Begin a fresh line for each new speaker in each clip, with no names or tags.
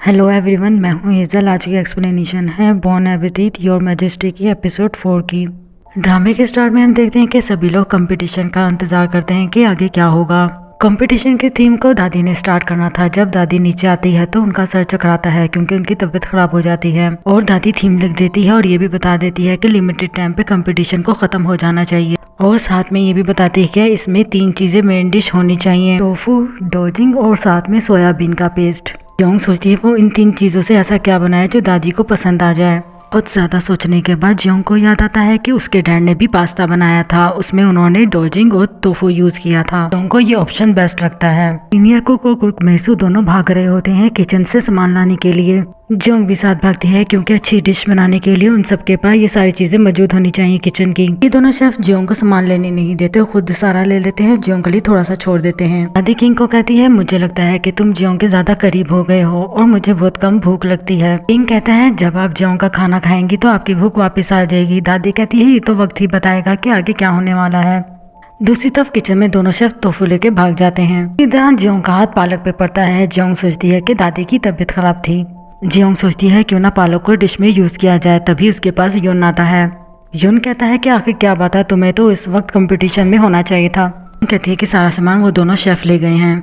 Hello everyone, मैं हूं Hazel. आज की एक्सप्लेनेशन है बॉर्न एपेटाइट योर मैजेस्टी की एपिसोड 4 की। ड्रामे के स्टार्ट में हम देखते हैं कि सभी लोग कंपटीशन का इंतजार करते हैं कि आगे क्या होगा। कंपटीशन की थीम को दादी ने स्टार्ट करना था। जब दादी नीचे आती है तो उनका सर चकराता है क्योंकि उनकी तबीयत खराब हो जाती है और दादी थीम लिख देती है और ये भी बता देती है कि लिमिटेड टाइम पे कंपटीशन को खत्म हो जाना चाहिए और साथ में ये भी बताती है कि इसमें 3 चीजें मेन डिश होनी चाहिए, टोफू, डोजिंग और साथ में सोयाबीन का पेस्ट। जोंग सोचती है वो इन 3 चीजों से ऐसा क्या बनाए जो दादी को पसंद आ जाए। बहुत ज्यादा सोचने के बाद जोंग को याद आता है कि उसके डैड ने भी पास्ता बनाया था, उसमें उन्होंने डोजिंग और टोफू यूज किया था। जोंग को ये ऑप्शन बेस्ट लगता है। सीनियर कुक और कुक मेसू दोनों भाग रहे होते हैं किचन से सामान लाने के लिए। जोंग भी साथ भागती है क्योंकि अच्छी डिश बनाने के लिए उन सबके पास ये सारी चीजें मौजूद होनी चाहिए किचन की। ये दोनों शेफ जोंग को सामान लेने नहीं देते, खुद सारा ले लेते हैं, जोंग के लिए थोड़ा सा छोड़ देते हैं। दादी किंग को कहती है मुझे लगता है कि तुम जोंग के ज्यादा करीब हो गए हो और मुझे बहुत कम भूख लगती है। किंग कहता है जब आप जोंग का खाना खाएंगी तो आपकी भूख वापस आ जाएगी। दादी कहती है ये तो वक्त ही बताएगा कि आगे क्या होने वाला है। दूसरी तरफ किचन में दोनों शेफ टोफू लेके भाग जाते हैं। इसी दौरान जोंग का हाथ पालक पे पड़ता है। जोंग सोचती है कि दादी की तबीयत खराब थी। जियोंग सोचती है क्यों ना पालक को डिश में यूज किया जाए। तभी उसके पास युन आता है। युन कहता है कि आखिर क्या बात है, तुम्हें तो इस वक्त कंपटीशन में होना चाहिए था। कहती है कि सारा सामान वो दोनों शेफ ले गए हैं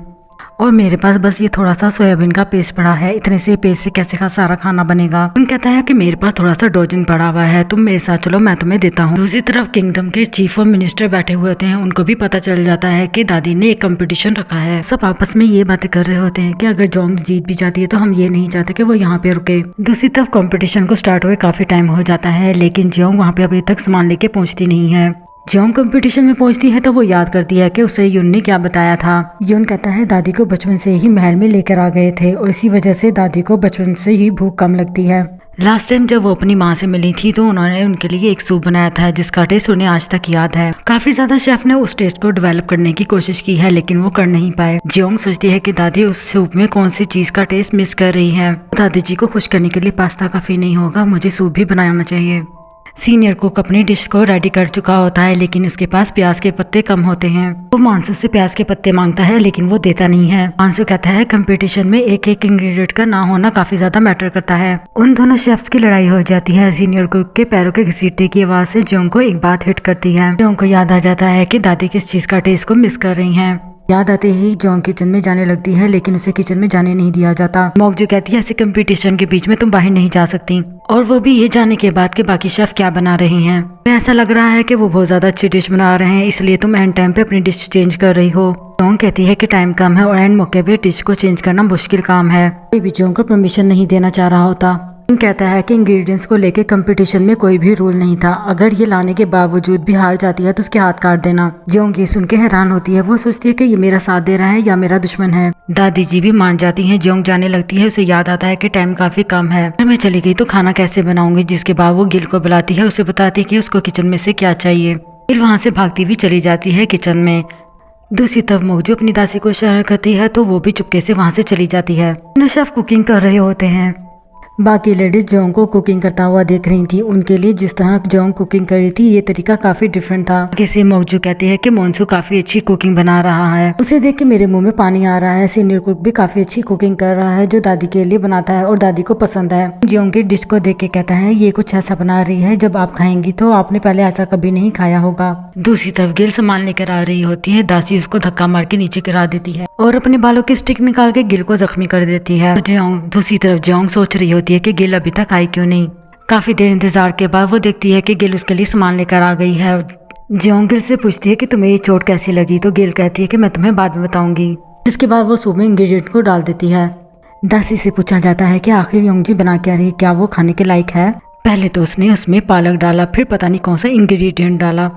और मेरे पास बस ये थोड़ा सा सोयाबीन का पेस्ट पड़ा है। इतने से पेस्ट से कैसे सारा खाना बनेगा। युन कहता है कि मेरे पास थोड़ा सा डोजिंग पड़ा हुआ है, तुम मेरे साथ चलो, मैं तुम्हें देता हूँ। दूसरी तरफ किंगडम के चीफ और मिनिस्टर बैठे हुए होते हैं। उनको भी पता चल जाता है कि दादी ने एक कंपटीशन रखा है। सब आपस में ये बातें कर रहे होते हैं कि अगर जोंग जीत भी जाती है तो हम ये नहीं चाहते कि वो यहाँ पे रुके। दूसरी तरफ कंपटीशन को स्टार्ट हुए काफी टाइम हो जाता है लेकिन जोंग वहाँ पे अभी तक सामान लेके पहुँचती नहीं है। जोंग कंपटीशन में पहुंचती है तो वो याद करती है कि उसे युन ने क्या बताया था। युन कहता है दादी को बचपन से ही महल में लेकर आ गए थे और इसी वजह से दादी को बचपन से ही भूख कम लगती है। लास्ट टाइम जब वो अपनी माँ से मिली थी तो उन्होंने उनके लिए एक सूप बनाया था जिसका टेस्ट उन्हें आज तक याद है। काफी ज्यादा शेफ ने उस टेस्ट को डेवलप करने की कोशिश की है लेकिन वो कर नहीं पाए। जोंग सोचती है कि दादी उस सूप में कौन सी चीज का टेस्ट मिस कर रही है। दादी जी को खुश करने के लिए पास्ता काफी नहीं होगा, मुझे सूप भी बनाना चाहिए। सीनियर कुक अपनी डिश को रेडी कर चुका होता है लेकिन उसके पास प्याज के पत्ते कम होते हैं। वो मानसू से प्याज के पत्ते मांगता है लेकिन वो देता नहीं है। मानसू कहता है कंपटीशन में एक एक इंग्रेडिएंट का ना होना काफी ज्यादा मैटर करता है। उन दोनों शेफ्स की लड़ाई हो जाती है। सीनियर कुक के पैरों के घसीटने की आवाज से जोंग को एक बात हिट करती है। जोंग को याद आ जाता है कि दादी किस चीज का टेस्ट को मिस कर रही है। याद आते ही जोंग किचन में जाने लगती है लेकिन उसे किचन में जाने नहीं दिया जाता। मोगजू कहती है ऐसे कंपटीशन के बीच में तुम बाहर नहीं जा सकती। और वो भी ये जानने के बाद कि बाकी शेफ क्या बना रहे हैं। ऐसा लग रहा है कि वो बहुत ज्यादा अच्छी डिश बना रहे हैं इसलिए तुम एंड टाइम पे अपनी डिश चेंज कर रही हो। जोंग कहती है कि टाइम कम है और एंड मौके पे डिश को चेंज करना मुश्किल काम है। कोई भी जोंग को परमिशन नहीं देना चाह रहा होता। कहता है कि इंग्रेडिएंट्स को लेके कंपटीशन में कोई भी रूल नहीं था, अगर ये लाने के बावजूद भी हार जाती है तो उसके हाथ काट देना। जोंग ये सुन के हैरान होती है। वो सोचती है कि ये मेरा साथ दे रहा है या मेरा दुश्मन है। दादी जी भी मान जाती हैं। जोंग जाने लगती है। उसे याद आता है कि टाइम काफी कम है, अगर मैं चली गई तो खाना कैसे बनाऊंगी। जिसके बाद वो गिल को बुलाती है, उसे बताती है कि उसको किचन में से क्या चाहिए। गिल वहाँ से भागती हुई चली जाती है किचन में। दूसरी तरफ मोगजू अपनी दासी को इशारा करती है तो वो भी चुपके से वहाँ से चली जाती है। शेफ कुकिंग कर रहे होते हैं। बाकी लेडीज जोंग को कुकिंग करता हुआ देख रही थी। उनके लिए जिस तरह जोंग कुकिंग कर रही थी ये तरीका काफी डिफरेंट था। किसी मोगजू कहती है कि मोन्सू काफी अच्छी कुकिंग बना रहा है, उसे देख के मेरे मुंह में पानी आ रहा है। सीनियर कुक भी काफी अच्छी कुकिंग कर रहा है जो दादी के लिए बनाता है और दादी को पसंद है। जोंग की डिश को देख के कहता है ये कुछ ऐसा बना रही है जब आप खाएंगी तो आपने पहले ऐसा कभी नहीं खाया होगा। दूसरी तरफ गिल सामान लेकर आ रही होती है। दासी उसको धक्का मार के नीचे गिरा देती है और अपने बालों की स्टिक निकाल के गिल को जख्मी कर देती है। दूसरी तरफ जोंग सोच रही होती है कि गिल अभी तक आई क्यों नहीं। काफी देर इंतजार के बाद वो देखती है कि गिल उसके लिए सामान लेकर आ गई है। जोंग गिल से पूछती है कि तुम्हें ये चोट कैसी लगी तो गिल कहती है कि मैं तुम्हें बाद में बताऊंगी। जिसके बाद वो सूप में इंग्रेडिएंट को डाल देती है। दासी से पूछा जाता है कि आखिर योंगजी बना क्या रही, क्या वो खाने के लायक है। पहले तो उसने उसमें पालक डाला, फिर पता नहीं कौन सा इंग्रेडिएंट डाला।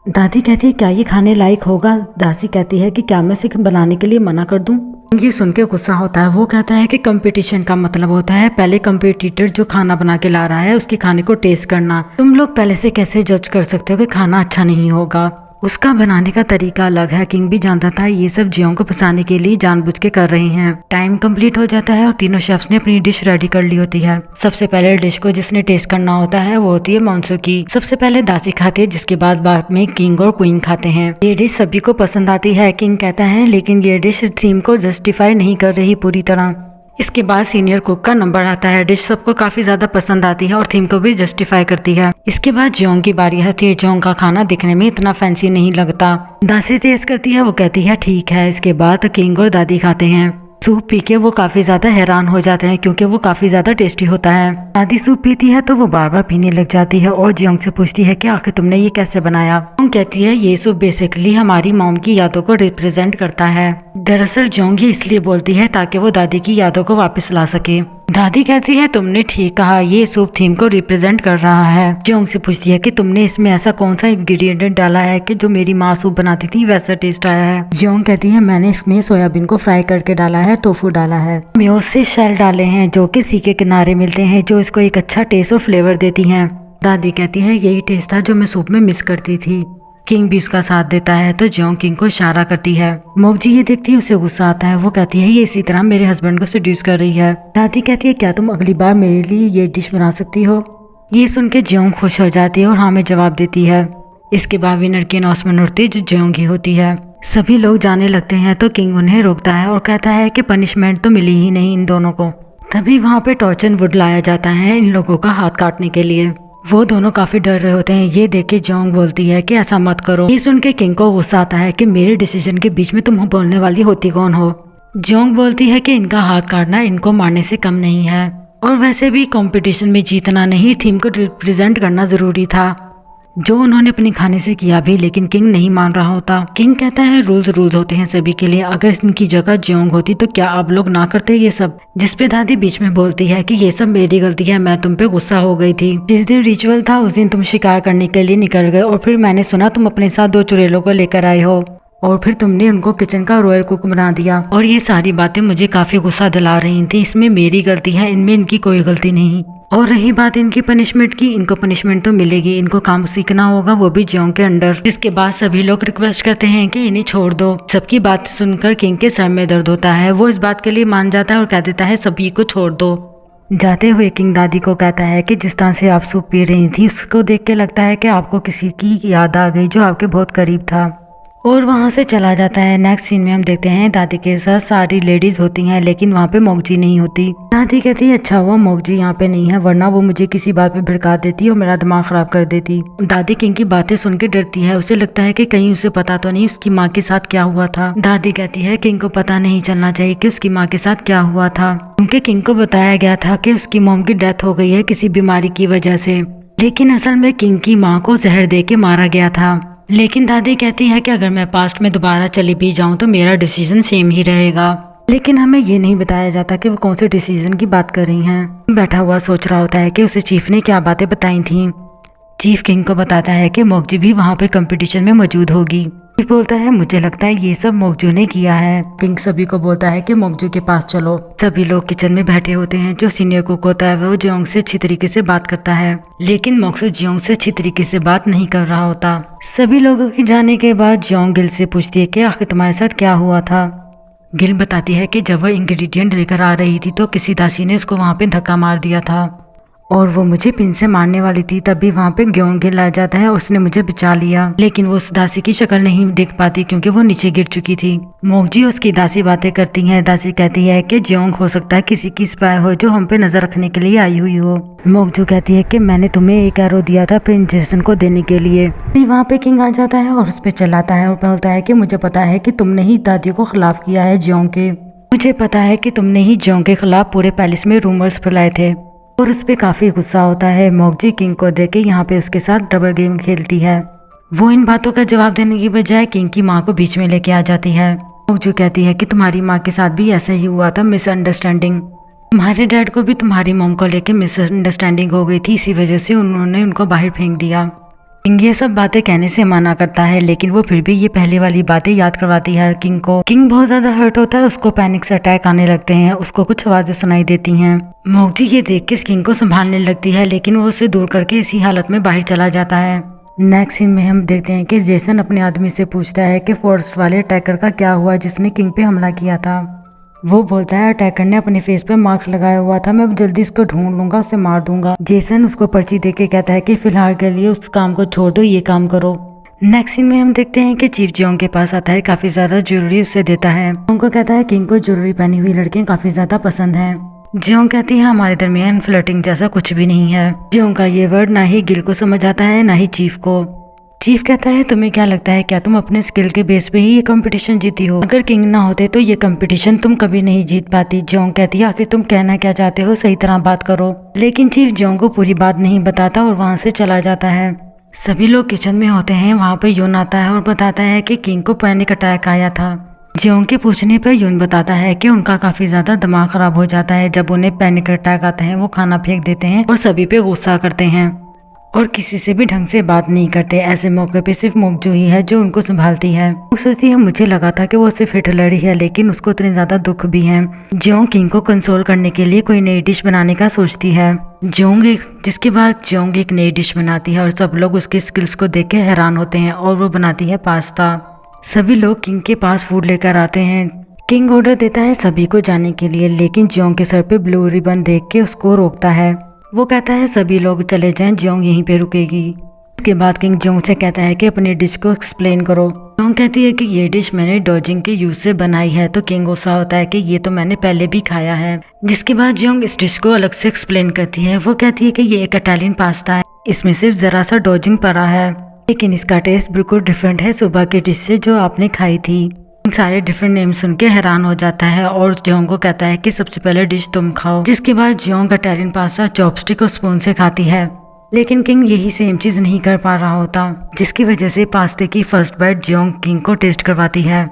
दादी कहती है क्या ये खाने लायक होगा। दासी कहती है कि क्या मैं इसे बनाने के लिए मना कर दूं। ये सुन के गुस्सा होता है। वो कहता है कि कंपटीशन का मतलब होता है पहले कंपटीटर जो खाना बना के ला रहा है उसके खाने को टेस्ट करना। तुम लोग पहले से कैसे जज कर सकते हो कि खाना अच्छा नहीं होगा। उसका बनाने का तरीका अलग है। किंग भी जानता था ये सब जियोंग को फंसाने के लिए जानबूझ के कर रहे हैं। टाइम कंप्लीट हो जाता है और तीनों शेफ्स ने अपनी डिश रेडी कर ली होती है। सबसे पहले डिश को जिसने टेस्ट करना होता है वो होती है मोन्सू की। सबसे पहले दासी खाती है जिसके बाद में किंग और क्वीन खाते हैं। ये डिश सभी को पसंद आती है। किंग कहता है लेकिन ये डिश थीम को जस्टिफाई नहीं कर रही पूरी तरह। इसके बाद सीनियर कुक का नंबर आता है। डिश सबको काफी ज्यादा पसंद आती है और थीम को भी जस्टिफाई करती है। इसके बाद जियोंग की बारी आती है। जियोंग का खाना दिखने में इतना फैंसी नहीं लगता। दासी टेस्ट करती है, वो कहती है ठीक है। इसके बाद किंग और दादी खाते हैं। सूप पी के वो काफी ज्यादा हैरान हो जाते हैं क्योंकि वो काफी ज्यादा टेस्टी होता है। दादी सूप पीती है तो वो बार बार पीने लग जाती है और जियोंग से पूछती है कि आखिर तुमने ये कैसे बनाया। जियोंग कहती है ये सूप बेसिकली हमारी मॉम की यादों को रिप्रेजेंट करता है। दरअसल जियोंग ये इसलिए बोलती है ताकि वो दादी की यादों को वापस ला सके। दादी कहती है तुमने ठीक कहा, ये सूप थीम को रिप्रेजेंट कर रहा है। जियोंग से पूछती है कि तुमने इसमें ऐसा कौन सा इंग्रेडिएंट डाला है कि जो मेरी माँ सूप बनाती थी वैसा टेस्ट आया है। जियोंग कहती है मैंने इसमें सोयाबीन को फ्राई करके डाला है, टोफू डाला है, म्योज से शेल डाले हैं जो कि सी के किनारे मिलते हैं जो इसको एक अच्छा टेस्ट और फ्लेवर देती हैं। दादी कहती है यही टेस्ट था जो मैं सूप में मिस करती थी। किंग भी उसका साथ देता है तो जियोंग किंग को इशारा करती है। मोगजी ये देखती है, उसे गुस्सा आता है। वो कहती है ये इसी तरह मेरे हस्बैंड को सेड्यूस कर रही है। दादी कहती है क्या तुम अगली बार मेरे लिए ये डिश बना सकती हो। ये सुन के जियोंग खुश हो जाती है और हाँ में जवाब देती है। इसके बाद विनर की अनाउंसमेंट होती जो जियोंग ही होती है। सभी लोग जाने लगते हैं तो किंग उन्हें रोकता है और कहता है कि पनिशमेंट तो मिली ही नहीं इन दोनों को। तभी वहाँ पे टॉर्चन वुड लाया जाता है इन लोगों का हाथ काटने के लिए। वो दोनों काफी डर रहे होते हैं। ये देख के जियोंग बोलती है कि ऐसा मत करो। ये सुन के किंग को गुस्सा आता है कि मेरे डिसीजन के बीच में तुम बोलने वाली होती कौन हो। जियोंग बोलती है कि इनका हाथ काटना इनको मारने से कम नहीं है और वैसे भी कंपटीशन में जीतना नहीं, थीम को रिप्रेजेंट करना जरूरी था, जो उन्होंने अपने खाने से किया भी। लेकिन किंग नहीं मान रहा होता। किंग कहता है रूल्स होते हैं सभी के लिए, अगर इनकी जगह जियोंग होती तो क्या आप लोग ना करते ये सब। जिसपे दादी बीच में बोलती है कि ये सब मेरी गलती है, मैं तुम पे गुस्सा हो गई थी। जिस दिन रिचुअल था उस दिन तुम शिकार करने के लिए निकल गए और फिर मैंने सुना तुम अपने साथ 2 चुड़ैलों को लेकर आए हो और फिर तुमने उनको किचन का रॉयल कुक बना दिया। और ये सारी बातें मुझे काफी गुस्सा दिला रही थी। इसमें मेरी गलती है, इनमें इनकी कोई गलती नहीं। और रही बात इनकी पनिशमेंट की, इनको पनिशमेंट तो मिलेगी, इनको काम सीखना होगा, वो भी जियोंग के अंडर। जिसके बाद सभी लोग रिक्वेस्ट करते हैं कि इन्हें छोड़ दो। सबकी बात सुनकर किंग के सर में दर्द होता है। वो इस बात के लिए मान जाता है और कह देता है सभी को छोड़ दो। जाते हुए किंग दादी को कहता है कि जिस तरह से आप सूप पी रही थी उसको देख के लगता है कि आपको किसी की याद आ गई जो आपके बहुत करीब था, और वहाँ से चला जाता है। नेक्स्ट सीन में हम देखते हैं दादी के साथ सारी लेडीज होती हैं लेकिन वहाँ पे मोगजी नहीं होती। दादी कहती है अच्छा हुआ मोगजी यहाँ पे नहीं है, वरना वो मुझे किसी बात पे भड़का देती और मेरा दिमाग खराब कर देती। दादी किंग की बातें सुन के डरती है। उसे लगता है कि कहीं उसे पता तो नहीं उसकी माँ के साथ क्या हुआ था। दादी कहती है किंग को पता नहीं चलना चाहिए कि उसकी माँ के साथ क्या हुआ था, क्योंकि किंग को बताया गया था कि उसकी मॉम की डेथ हो गई है किसी बीमारी की वजह से, लेकिन असल में किंग की माँ को जहर दे के मारा गया था। लेकिन दादी कहती है कि अगर मैं पास्ट में दोबारा चली भी जाऊं तो मेरा डिसीजन सेम ही रहेगा। लेकिन हमें ये नहीं बताया जाता कि वो कौन से डिसीजन की बात कर रही हैं। बैठा हुआ सोच रहा होता है कि उसे चीफ ने क्या बातें बताई थी। चीफ किंग को बताता है कि मोगजी भी वहाँ पे कंपटीशन में मौजूद होगी। चीफ बोलता है मुझे लगता है ये सब मोगजू ने किया है। किंग सभी को बोलता है कि मोगजू के पास चलो। सभी लोग किचन में बैठे होते हैं। जो सीनियर कुक होता है वो जियोंग से अच्छी तरीके से बात करता है, लेकिन मोगजू जियोंग से अच्छी तरीके से बात नहीं कर रहा होता। सभी लोगों के जाने के बाद जियोंग गिल से पूछती है कि आखिर तुम्हारे साथ क्या हुआ था। गिल बताती है कि जब वह इंग्रेडिएंट लेकर आ रही थी तो किसी दासी ने उसको वहाँ पे धक्का मार दिया था और वो मुझे पिन से मारने वाली थी। तभी वहाँ पे जियोंग गिल आ जाता है, उसने मुझे बचा लिया। लेकिन वो उस दासी की शक्ल नहीं देख पाती क्योंकि वो नीचे गिर चुकी थी। मोगजी उसकी दासी बातें करती हैं। दासी कहती है कि जियोंग हो सकता है किसी की स्पाई हो जो हम पे नजर रखने के लिए आई हुई हो। मोगजू कहती है कि मैंने तुम्हें एक एरो दिया था प्रिंस जेसन को देने के लिए। वहाँ पे किंग आ जाता है और उस पर चिल्लाता है और बोलता है कि मुझे पता है कि तुमने ही दादी को खिलाफ किया है जियोंग के। मुझे पता है कि तुमने ही जियोंग के खिलाफ पूरे पैलेस में रूमर्स फैलाए थे। और उस पर काफ़ी गुस्सा होता है। मोगजी किंग को देख के यहाँ पे उसके साथ डबल गेम खेलती है। वो इन बातों का जवाब देने की बजाय किंग की माँ को बीच में लेके आ जाती है। मोगजू कहती है कि तुम्हारी माँ के साथ भी ऐसा ही हुआ था, मिसअंडरस्टैंडिंग। तुम्हारे डैड को भी तुम्हारी मॉम को लेके मिसअंडरस्टैंडिंग हो गई थी, इसी वजह से उन्होंने उनको बाहर फेंक दिया। किंग ये सब बातें कहने से मना करता है, लेकिन वो फिर भी ये पहले वाली बातें याद करवाती है किंग को। किंग बहुत ज्यादा हर्ट होता है, उसको पैनिक से अटैक आने लगते हैं, उसको कुछ आवाजें सुनाई देती हैं। मोगजी ये देख के किंग को संभालने लगती है, लेकिन वो उसे दूर करके इसी हालत में बाहर चला जाता है। नेक्स्ट सीन में हम देखते हैं कि जेसन अपने आदमी से पूछता है कि फॉरेस्ट वाले अटैकर का क्या हुआ जिसने किंग पे हमला किया था। वो बोलता है अटैकर ने अपने फेस पे मास्क लगाया हुआ था, मैं जल्दी इसको ढूंढ लूंगा, उसे मार दूंगा। जेसन उसको पर्ची देके कहता है कि फिलहाल के लिए उस काम को छोड़ दो, ये काम करो। नेक्स्ट सीन में हम देखते हैं कि चीफ जियोंग के पास आता है, काफी ज्यादा ज्वेलरी उसे देता है। उनको कहता है किंग को ज्वेलरी पहनी हुई लड़कियां काफी ज्यादा पसंद हैं। जियोंग कहती है हमारे दरमियान फ्लर्टिंग जैसा कुछ भी नहीं है। जियोंग का ये वर्ड ना ही गिल को समझ आता है ना ही चीफ को। चीफ कहता है तुम्हें क्या लगता है, क्या तुम अपने स्किल के बेस पे ही ये कंपटीशन जीती हो? अगर किंग ना होते तो ये कंपटीशन तुम कभी नहीं जीत पाती। जियोंग कहती है आखिर तुम कहना क्या चाहते हो, सही तरह बात करो। लेकिन चीफ जियोंग को पूरी बात नहीं बताता और वहाँ से चला जाता है। सभी लोग किचन में होते हैं। वहाँ पे यून आता है और बताता है कि किंग को पैनिक अटैक आया था। जियोंग के पूछने पर यून बताता है कि उनका काफी ज्यादा दिमाग खराब हो जाता है जब उन्हें पैनिक अटैक आता है। वो खाना फेंक देते हैं और सभी पे गुस्सा करते हैं और किसी से भी ढंग से बात नहीं करते। ऐसे मौके पे सिर्फ मोकजो ही है जो उनको संभालती है। वो सोचती है मुझे लगा था कि वो सिर्फ हिटलर ही है, लेकिन उसको इतने ज्यादा दुख भी है। जियोंग किंग को कंसोल करने के लिए कोई नई डिश बनाने का सोचती है। जिसके बाद जियोंग एक नई डिश बनाती है और सब लोग उसके स्किल्स को देख के हैरान होते हैं और वो बनाती है पास्ता। सभी लोग किंग के पास फूड लेकर आते हैं। किंग ऑर्डर देता है सभी को जाने के लिए, लेकिन जियोंग के सर पे ब्लू रिबन देख के उसको रोकता है। वो कहता है सभी लोग चले जाएं, जियोंग यहीं पे रुकेगी। इसके बाद किंग जियोंग से कहता है कि अपनी डिश को एक्सप्लेन करो। जियोंग कहती है कि ये डिश मैंने डॉजिंग के यूज से बनाई है। तो किंग गुस्सा होता है कि ये तो मैंने पहले भी खाया है। जिसके बाद जियोंग इस डिश को अलग से एक्सप्लेन करती है। वो कहती है कि ये एक इटालियन पास्ता है, इसमें सिर्फ जरा सा डॉजिंग पड़ा है, लेकिन इसका टेस्ट बिल्कुल डिफरेंट है सुबह की डिश से जो आपने खाई थी। सारे डिफरेंट नेम सुन के हैरान हो जाता है और जियोंग को कहता है कि सबसे पहले डिश तुम खाओ। जिसके बाद जियोंग इटालियन पास्ता चॉपस्टिक और स्पून से खाती है, लेकिन किंग यही सेम चीज नहीं कर पा रहा होता, जिसकी वजह से पास्ते की फर्स्ट बाइट जियोंग किंग को टेस्ट करवाती है।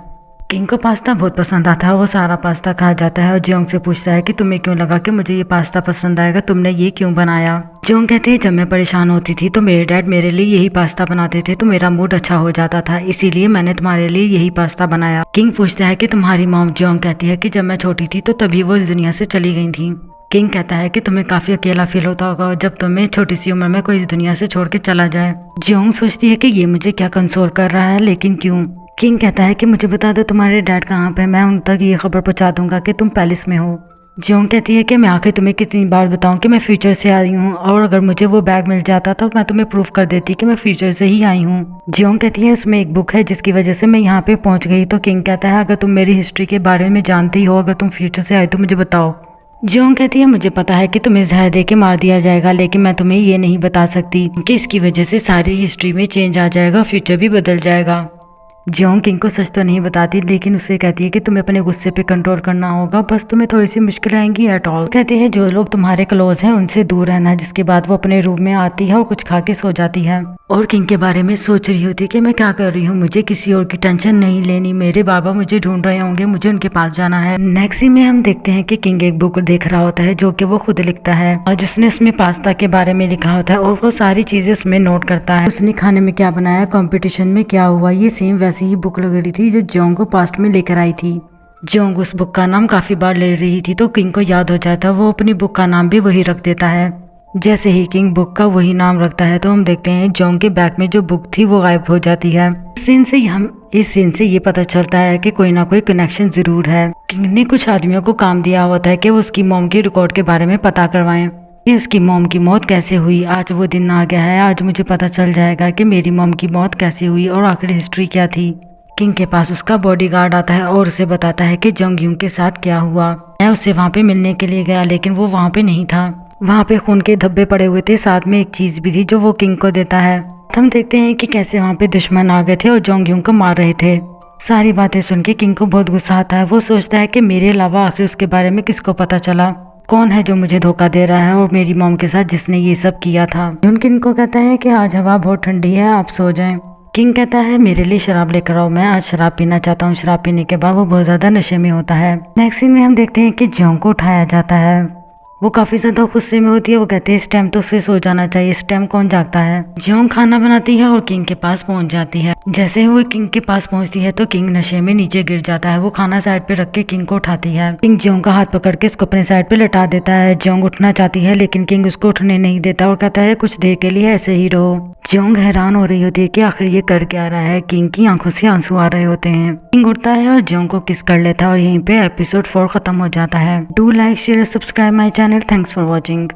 किंग को पास्ता बहुत पसंद आता है। वो सारा पास्ता खा जाता है और जियोंग से पूछता है कि तुम्हें क्यों लगा कि मुझे ये पास्ता पसंद आएगा, तुमने ये क्यों बनाया? जियोंग कहते हैं जब मैं परेशान होती थी तो मेरे डैड मेरे लिए यही पास्ता बनाते थे, तो मेरा मूड अच्छा हो जाता था, इसीलिए मैंने तुम्हारे लिए यही पास्ता बनाया। किंग पूछता है कि तुम्हारी मॉम? जियोंग कहती है कि जब मैं छोटी थी तो तभी वो इस दुनिया से चली गई थी। किंग कहता है कि तुम्हें काफी अकेला फील होता होगा जब तुम्हें छोटी सी उम्र में कोई इस दुनिया से छोड़ के चला जाए। जियोंग सोचती है कि ये मुझे क्या कंसोल कर रहा है, लेकिन क्यों? किंग कहता है कि मुझे बता दो तुम्हारे डैड कहाँ पे, मैं उन तक ये खबर पहुंचा दूंगा कि तुम पैलेस में हो। जियोंग कहती है कि मैं आखिर तुम्हें कितनी बार बताऊं कि मैं फ्यूचर से आई हूँ, और अगर मुझे वो बैग मिल जाता तो मैं तुम्हें प्रूफ कर देती कि मैं फ्यूचर से ही आई हूँ। जियोंग कहती है उसमें एक बुक है जिसकी वजह से मैं यहाँ पे पहुंच गई। तो किंग कहता है अगर तुम मेरी हिस्ट्री के बारे में जानती हो, अगर तुम फ्यूचर से आए तो मुझे बताओ। जियोंग कहती है मुझे पता है कि तुम्हें जहर दे के मार दिया जाएगा, लेकिन मैं तुम्हें ये नहीं बता सकती कि इसकी वजह से सारी हिस्ट्री में चेंज आ जाएगा, फ्यूचर भी बदल जाएगा। जियोंग किंग को सच तो नहीं बताती, लेकिन उससे कहती है कि तुम्हें अपने गुस्से पे कंट्रोल करना होगा, बस तुम्हें थोड़ी सी मुश्किल आएंगी एट ऑल। कहती है जो लोग तुम्हारे क्लोज हैं उनसे दूर रहना। जिसके बाद वो अपने रूम में आती है और कुछ खा के सो जाती है और किंग के बारे में सोच रही होती है कि मैं क्या कर रही हूँ, मुझे किसी और की टेंशन नहीं लेनी, मेरे बाबा मुझे ढूंढ रहे होंगे, मुझे उनके पास जाना है। नेक्स्ट सीन में हम देखते हैं कि किंग एक बुक देख रहा होता है जो कि वो खुद लिखता है और जिसने उसमें पास्ता के बारे में लिखा होता है और वो सारी चीजें उसमें नोट करता है। उसने खाने में क्या बनाया, कॉम्पिटिशन में क्या हुआ, ये सेम वैसी ही बुक लग रही थी जो जियोंग को पास्ट में लेकर आई थी। जियोंग उस बुक का नाम काफी बार ले रही थी तो किंग को याद हो जाता, वो अपनी बुक का नाम भी वही रख देता है। जैसे ही किंग बुक का वही नाम रखता है तो हम देखते हैं जियोंग के बैग में जो बुक थी वो गायब हो जाती है। इस सीन से ये पता चलता है कि कोई ना कोई कनेक्शन जरूर है। किंग ने कुछ आदमियों को काम दिया होता है कि वो उसकी मॉम की रिकॉर्ड के बारे में पता करवाएं कि उसकी मॉम की मौत कैसे हुई। आज वो दिन आ गया है, आज मुझे पता चल जाएगा कि मेरी मॉम की मौत कैसे हुई और आखिर हिस्ट्री क्या थी। किंग के पास उसका बॉडीगार्ड आता है और उसे बताता है कि जंग यूंग के साथ क्या हुआ। मैं उससे वहाँ पे मिलने के लिए गया, लेकिन वो वहाँ पे नहीं था। वहाँ पे खून के धब्बे पड़े हुए थे, साथ में एक चीज भी थी जो वो किंग को देता है। हम देखते हैं कि कैसे वहाँ पे दुश्मन आ गए थे और जंग यूंग को मार रहे थे। सारी बातें सुन के किंग को बहुत गुस्सा आता है। वो सोचता है कि मेरे अलावा आखिर उसके बारे में किसको पता चला, कौन है जो मुझे धोखा दे रहा है और मेरी मॉम के साथ जिसने ये सब किया था। जून किंग को कहता है कि आज हवा बहुत ठंडी है, आप सो जाएं। किंग कहता है मेरे लिए शराब लेकर आओ, मैं आज शराब पीना चाहता हूँ। शराब पीने के बाद वो बहुत ज्यादा नशे में होता है। नेक्स्ट सीन में हम देखते हैं कि जियोंग को उठाया जाता है। वो काफी ज्यादा गुस्से में होती है। वो कहते हैं इस टाइम तो उसे सो जाना चाहिए, इस टाइम कौन जागता है। जियोंग खाना बनाती है और किंग के पास पहुंच जाती है। जैसे ही वो किंग के पास पहुंचती है तो किंग नशे में नीचे गिर जाता है। वो खाना साइड पे रख के किंग को उठाती है। किंग जियोंग का हाथ पकड़ के उसको अपने साइड पे लटा देता है। जियोंग उठना चाहती है लेकिन किंग उसको उठने नहीं देता और कहता है कुछ देर के लिए ऐसे ही रहो। जियोंग हैरान हो रही होती है कि आखिर ये कर क्या रहा है। किंग की आंखों से आंसू आ रहे होते हैं। किंग उठता है और जियोंग को किस कर लेता है और यहीं पे एपिसोड 4 खत्म हो जाता है। Do like share subscribe my channel. Thanks for watching.